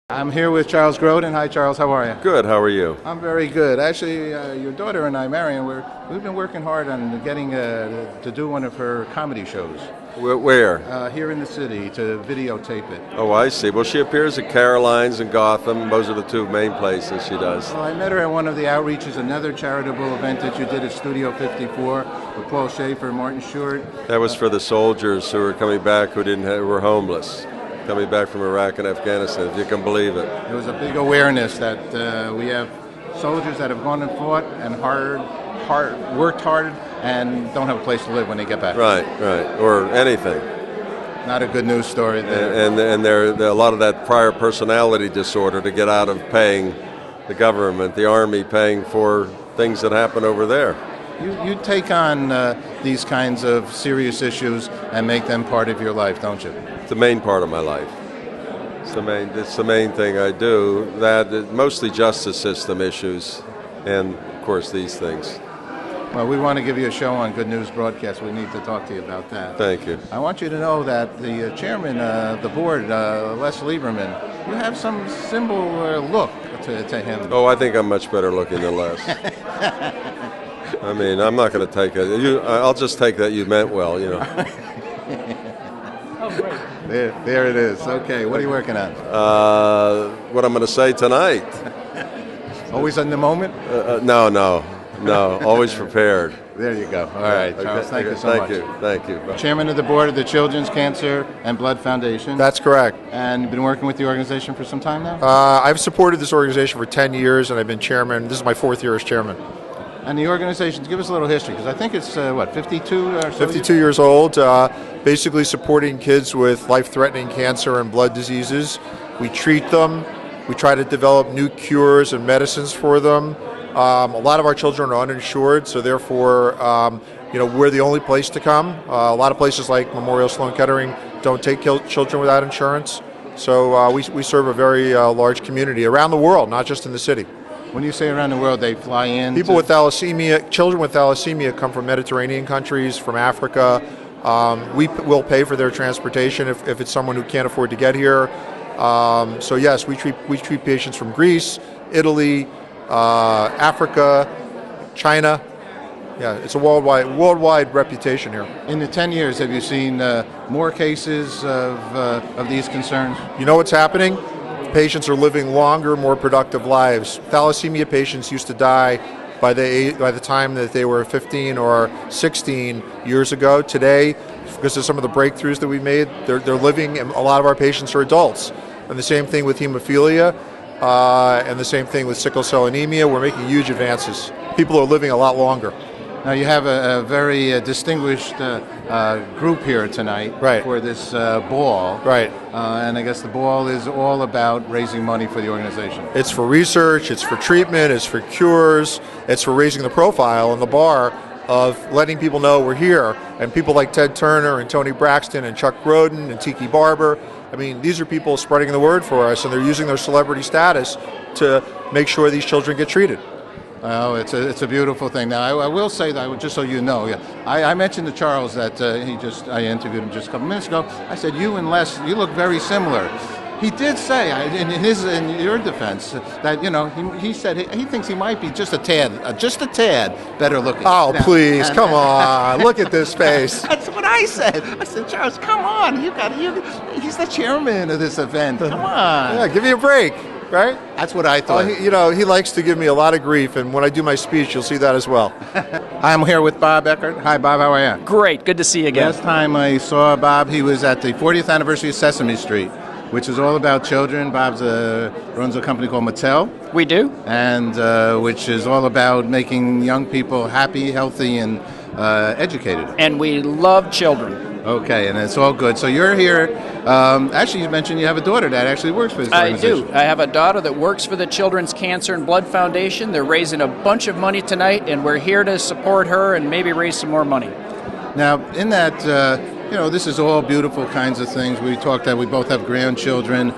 I'm here with Charles Grodin. Hi, Charles. How are you? Good. How are you? I'm very good. Actually, your daughter and I, Marion, we've been working hard on getting to do one of her comedy shows. Where? Here in the city, to videotape it. Oh, I see. Well, she appears at Caroline's and Gotham. Those are the two main places she does. Well, I met her at one of the outreaches, another charitable event that you did at Studio 54 with Paul Schaefer, Martin Short. That was for the soldiers who were coming back who were homeless, coming back from Iraq and Afghanistan, if you can believe it. There was a big awareness that we have soldiers that have gone and fought and worked hard and don't have a place to live when they get back. Right, or anything. Not a good news story there. And there a lot of that prior personality disorder to get out of paying the government, the army, paying for things that happen over there. You take on these kinds of serious issues and make them part of your life, don't you? It's the main part of my life. It's the main thing I do. That mostly justice system issues, and of course these things. Well, we want to give you a show on Good News Broadcast. We need to talk to you about that. Thank you. I want you to know that the chairman of the board, Les Lieberman, you have some similar look to him. Oh, I think I'm much better looking than Les. I mean, I'm not going to take it. I'll just take that you meant well, you know. Oh, great. There it is. Okay, what are you working on? What I'm going to say tonight. Always in the moment? No. Always prepared. There you go. All right, Charles. Okay. Thank you so much. Thank you. Bye. Chairman of the board of the Children's Cancer and Blood Foundation. That's correct. And you've been working with the organization for some time now? I've supported this organization for 10 years, and I've been chairman. This is my 4th year as chairman. And the organization, give us a little history, because I think it's, 52 or so? 52 years old, basically supporting kids with life-threatening cancer and blood diseases. We treat them. We try to develop new cures and medicines for them. A lot of our children are uninsured, so therefore, we're the only place to come. A lot of places like Memorial Sloan Kettering don't take children without insurance. So we serve a very large community around the world, not just in the city. When you say around the world, they fly in? People with thalassemia, children with thalassemia come from Mediterranean countries, from Africa. We will pay for their transportation if it's someone who can't afford to get here. So yes, we treat patients from Greece, Italy, Africa, China. Yeah, it's a worldwide reputation here. In the 10 years, have you seen more cases of these concerns? You know what's happening? Patients are living longer, more productive lives. Thalassemia patients used to die by the time that they were 15 or 16 years ago. Today, because of some of the breakthroughs that we made, they're living, and a lot of our patients are adults. And the same thing with hemophilia, and the same thing with sickle cell anemia. We're making huge advances. People are living a lot longer. Now you have a very distinguished group here tonight for this ball. Right. And I guess the ball is all about raising money for the organization. It's for research, it's for treatment, it's for cures, it's for raising the profile and the bar of letting people know we're here. And people like Ted Turner and Toni Braxton and Chuck Grodin and Tiki Barber, I mean, these are people spreading the word for us, and they're using their celebrity status to make sure these children get treated. Oh, it's a beautiful thing. Now, I will say that, just so you know, I mentioned to Charles that I interviewed him just a couple minutes ago. I said, you and Les, you look very similar. He did say, in your defense, that he said he thinks he might be just a tad better looking. Oh, please, come on, look at this face. That's what I said. I said, Charles, come on, he's the chairman of this event. Come on. Yeah, give me a break. Right? That's what I thought. He likes to give me a lot of grief, and when I do my speech, you'll see that as well. I'm here with Bob Eckert. Hi, Bob. How are you? Great. Good to see you again. Last time I saw Bob, he was at the 40th anniversary of Sesame Street, which is all about children. Bob runs a company called Mattel. We do. And which is all about making young people happy, healthy, and educated. And we love children. Okay, and it's all good. So you're here. Actually, you mentioned you have a daughter that actually works for this organization. I do. I have a daughter that works for the Children's Cancer and Blood Foundation. They're raising a bunch of money tonight, and we're here to support her and maybe raise some more money. Now, in that, this is all beautiful kinds of things. We talked that we both have grandchildren.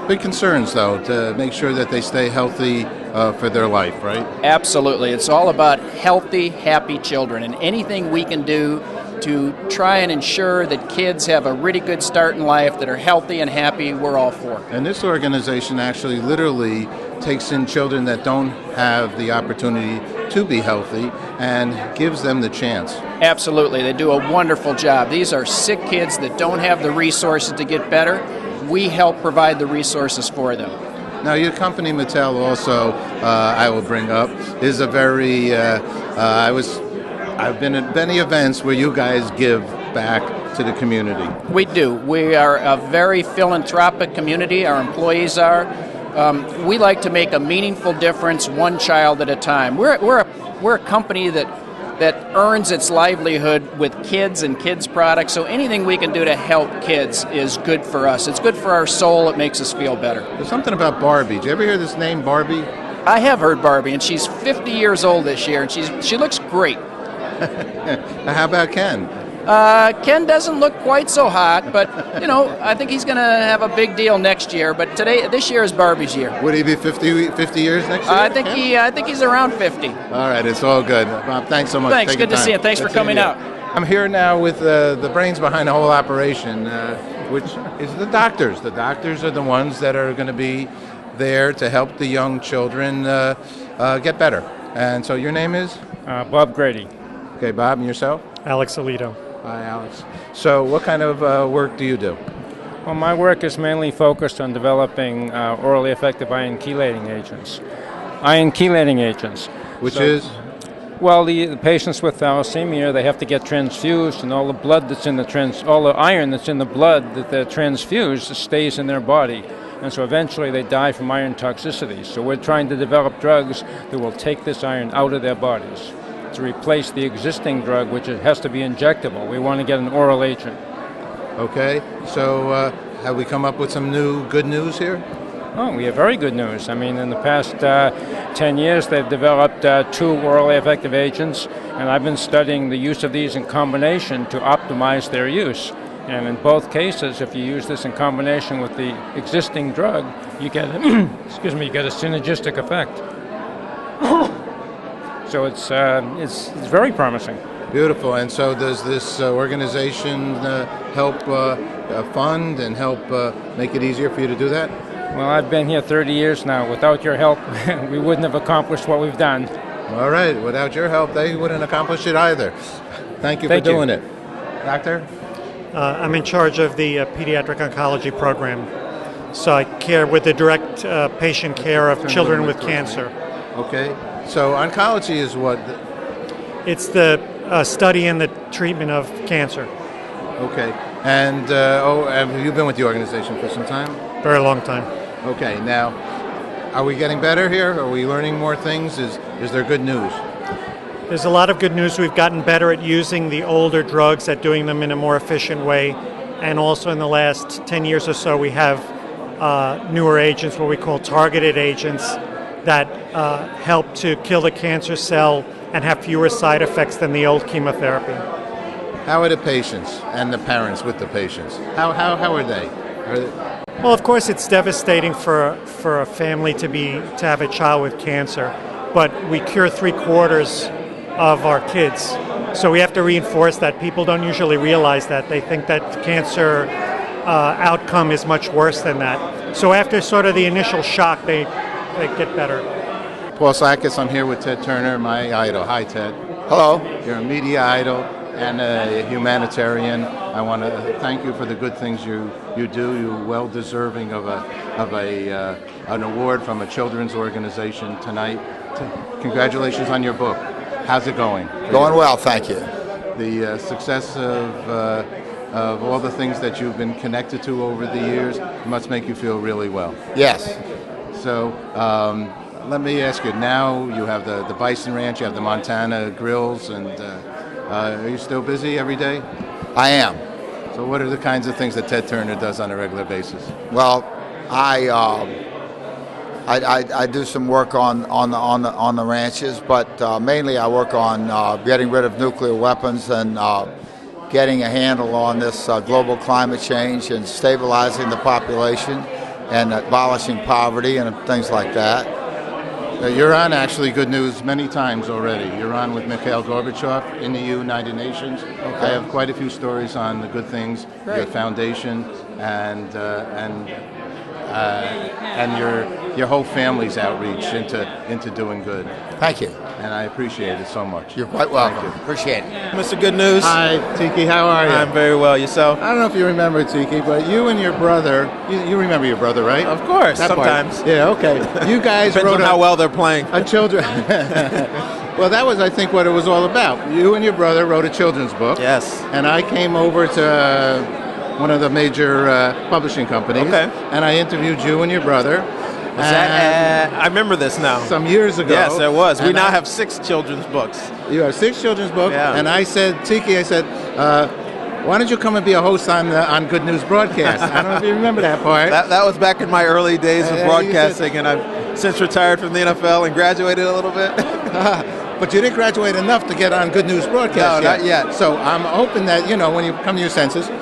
Big concerns, though, to make sure that they stay healthy for their life, right? Absolutely. It's all about healthy, happy children, and anything we can do to try and ensure that kids have a really good start in life, that are healthy and happy, we're all for. And this organization actually literally takes in children that don't have the opportunity to be healthy and gives them the chance. Absolutely. They do a wonderful job. These are sick kids that don't have the resources to get better. We help provide the resources for them. Now, your company, Mattel, also, I will bring up, is a very, I've been at many events where you guys give back to the community. We do. We are a very philanthropic community. Our employees are. We like to make a meaningful difference one child at a time. We're a company that earns its livelihood with kids and kids' products, so anything we can do to help kids is good for us. It's good for our soul. It makes us feel better. There's something about Barbie. Did you ever hear this name, Barbie? I have heard Barbie, and she's 50 years old this year, and she looks great. How about Ken? Ken doesn't look quite so hot, but, I think he's going to have a big deal next year. But this year is Barbie's year. Would he be 50 years next year? I think he's around 50. All right, it's all good. Bob, thanks so much. Thanks, good to see you. Thanks for coming out. I'm here now with the brains behind the whole operation, which is the doctors. The doctors are the ones that are going to be there to help the young children get better. And so your name is? Bob Grady. Okay, Bob, and yourself? Alex Alito. Hi, Alex. So what kind of work do you do? Well, my work is mainly focused on developing orally effective iron chelating agents. Which is? Well, the patients with thalassemia, they have to get transfused, and all the blood that's in all the iron that's in the blood that they're transfused stays in their body. And so eventually they die from iron toxicity. So we're trying to develop drugs that will take this iron out of their bodies to replace the existing drug, which has to be injectable. We want to get an oral agent. Okay, so have we come up with some new good news here? Oh, we have very good news. I mean, in the past 10 years, they've developed 2 orally effective agents, and I've been studying the use of these in combination to optimize their use. And in both cases, if you use this in combination with the existing drug, you get a synergistic effect. So it's very promising. Beautiful. And so does this organization help fund and help make it easier for you to do that? Well, I've been here 30 years now. Without your help, we wouldn't have accomplished what we've done. All right. Without your help, they wouldn't accomplish it either. Thank you for doing it. Doctor? I'm in charge of the Pediatric Oncology program. So I care with the direct patient care of children with cancer. Okay. So oncology is what? It's the study and the treatment of cancer. Okay. And have you been with the organization for some time? Very long time. Okay. Now, are we getting better here? Are we learning more things? Is there good news? There's a lot of good news. We've gotten better at using the older drugs, at doing them in a more efficient way. And also in the last 10 years or so, we have newer agents, what we call targeted agents, that help to kill the cancer cell and have fewer side effects than the old chemotherapy. How are the patients and the parents with the patients? How are they? Well, of course, it's devastating for a family to have a child with cancer, but we cure 3/4 of our kids. So we have to reinforce that. People don't usually realize that. They think that cancer outcome is much worse than that. So after sort of the initial shock, they get better. Paul Sakis, I'm here with Ted Turner, my idol. Hi, Ted. Hello. You're a media idol and a humanitarian. I want to thank you for the good things you do. You're well deserving of an award from a children's organization tonight. Congratulations on your book. How's it going? Going well, thank you. The success of all the things that you've been connected to over the years must make you feel really well. Yes. So let me ask you, now you have the Bison Ranch, you have the Montana Grills, and are you still busy every day? I am. So what are the kinds of things that Ted Turner does on a regular basis? Well, I do some work on the ranches, but mainly I work on getting rid of nuclear weapons and getting a handle on this global climate change and stabilizing the population and abolishing poverty and things like that. You're on actually Good News many times already. You're on with Mikhail Gorbachev in the United Nations. I have quite a few stories on the good things, your foundation, and your whole family's outreach into doing good. Thank you. And I appreciate it so much. You're quite welcome. Thank you. Appreciate it. Mr. Good News. Hi, Tiki. How are you? I'm very well. Yourself? I don't know if you remember, Tiki, but you and your brother, you remember your brother, right? Of course, That part. sometimes. Yeah, okay. You guys Depends wrote on how well they're playing. a children. Well, that was, I think, what it was all about. You and your brother wrote a children's book. Yes. And I came over to one of the major publishing companies. Okay. And I interviewed you and your brother. I remember this now. Some years ago. Yes, it was. We And now have 6 children's books. You have 6 children's books. Yeah. And I said, Tiki, why don't you come and be a host on Good News Broadcast? I don't know if you remember that part. That was back in my early days of Yeah, broadcasting, and I've since retired from the NFL and graduated a little bit. But you didn't graduate enough to get on Good News Broadcast. No, not yet. So I'm hoping that, when you come to your senses, you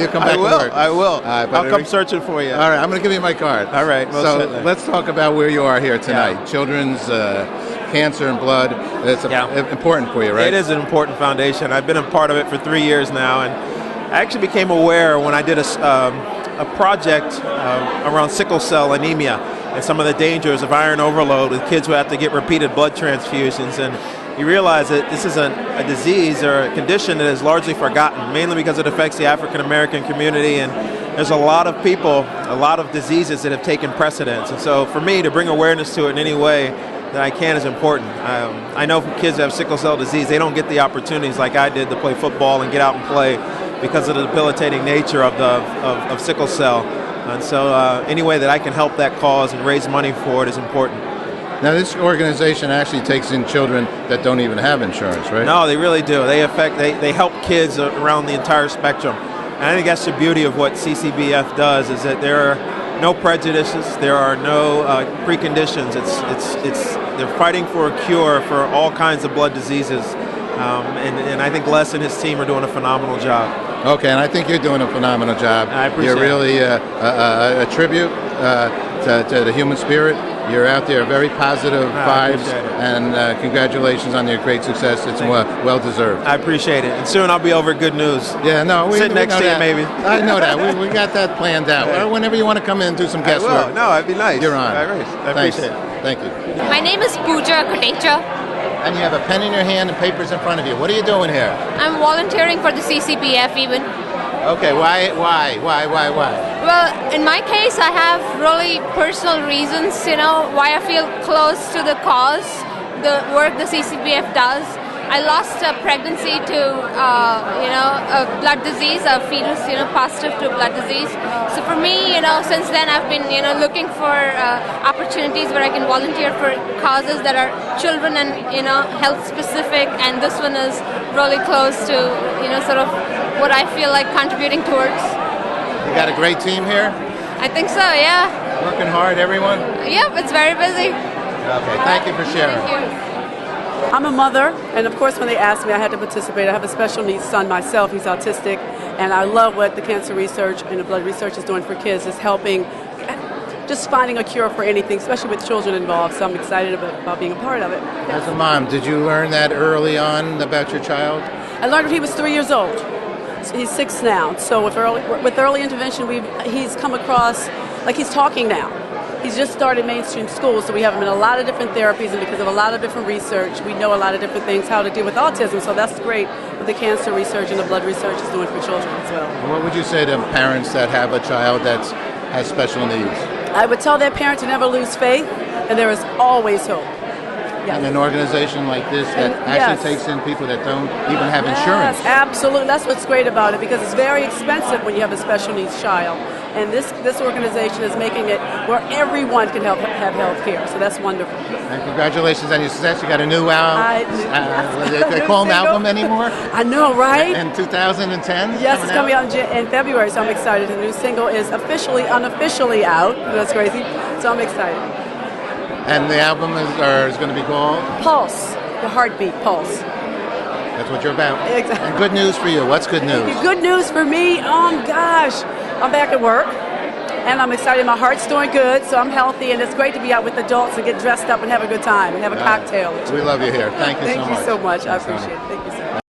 come back to work. I will. But I'll come searching for you. All right, I'm going to give you my card. All right, most So certainly. let's talk about where you are here tonight. Yeah. Children's cancer and blood. It's important for you, right? It is an important foundation. I've been a part of it for 3 years now, and I actually became aware when I did a project around sickle cell anemia and some of the dangers of iron overload with kids who have to get repeated blood transfusions. And you realize that this is a disease or a condition that is largely forgotten, mainly because it affects the African American community, and there's a lot of people, a lot of diseases that have taken precedence. And so for me to bring awareness to it in any way that I can is important. I know kids that have sickle cell disease, they don't get the opportunities like I did to play football and get out and play because of the debilitating nature of sickle cell. And so any way that I can help that cause and raise money for it is important. Now, this organization actually takes in children that don't even have insurance, right? No, they really do. They help kids around the entire spectrum. And I think that's the beauty of what CCBF does, is that there are no prejudices, there are no preconditions. They're fighting for a cure for all kinds of blood diseases. And I think Les and his team are doing a phenomenal job. Okay, and I think you're doing a phenomenal job. I appreciate You're really a tribute to the human spirit. You're out there, very positive vibes, appreciate it. and congratulations on your great success. It's well deserved. I appreciate it. And soon I'll be over at Good News. Yeah, no, Sit next know to you, that. maybe. I know that. We got that planned out. Yeah. Whenever you want to come in and do some I guest will. work, No, that'd be nice. you're on. I Thanks. appreciate it. Thank you. My name is Pooja Kotecha. And you have a pen in your hand and papers in front of you. What are you doing here? I'm volunteering for the CCBF even. Okay, why? Well, in my case, I have really personal reasons, why I feel close to the cause, the work the CCBF does. I lost a pregnancy to, a blood disease, a fetus, positive to blood disease. So for me, since then I've been, looking for opportunities where I can volunteer for causes that are children and, health specific. And this one is really close to, sort of what I feel like contributing towards. You got a great team here? I think so, yeah. Working hard, everyone? Yep, it's very busy. Okay, thank you for sharing. Thank you. I'm a mother, and of course when they asked me, I had to participate. I have a special needs son myself. He's autistic, and I love what the cancer research and the blood research is doing for kids. It's helping, just finding a cure for anything, especially with children involved. So I'm excited about being a part of it. As a mom, did you learn that early on about your child? I learned when he was 3 years old. So he's 6 now. So with early intervention, he's come across, like he's talking now. He's just started mainstream school, so we have him in a lot of different therapies, and because of a lot of different research, we know a lot of different things, how to deal with autism, so that's great what the cancer research and the blood research is doing for children as well. What would you say to parents that have a child that has special needs? I would tell their parents to never lose faith, and there is always hope. Yes. And an organization like this that actually takes in people that don't even have insurance. Yes, absolutely. That's what's great about it, because it's very expensive when you have a special needs child. And this organization is making it where everyone can have health care. So that's wonderful. And congratulations on your success. You got a new album. They call them album anymore? I know, right? In 2010? Yes, it's coming out in February, so I'm excited. The new single is unofficially out. That's crazy. So I'm excited. And the album is going to be called? Pulse. The Heartbeat Pulse. That's what you're about. Exactly. And good news for you. What's good news? Good news for me. Oh, gosh. I'm back at work, and I'm excited. My heart's doing good, so I'm healthy, and it's great to be out with adults and get dressed up and have a good time and have a cocktail. We love you here. Thank you so much. Thank you so much. I appreciate it. Thank you so much.